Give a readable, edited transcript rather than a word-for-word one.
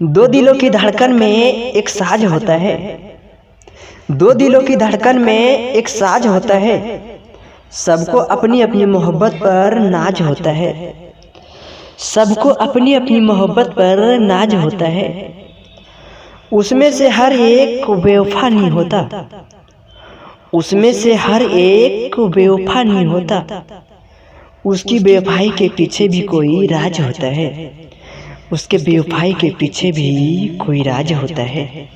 दो दिलों की धड़कन में एक साज होता है। दो दिलों की धड़कन में एक साज होता है। सबको अपनी अपनी मोहब्बत पर नाज होता है। सबको अपनी अपनी मोहब्बत पर नाज होता है। उसमें से हर एक बेवफा नहीं होता। उसमें से हर एक बेवफा नहीं होता। उसकी बेवफाई के पीछे भी कोई राज होता है। उसके बेवफाई के पीछे भी कोई राज होता है।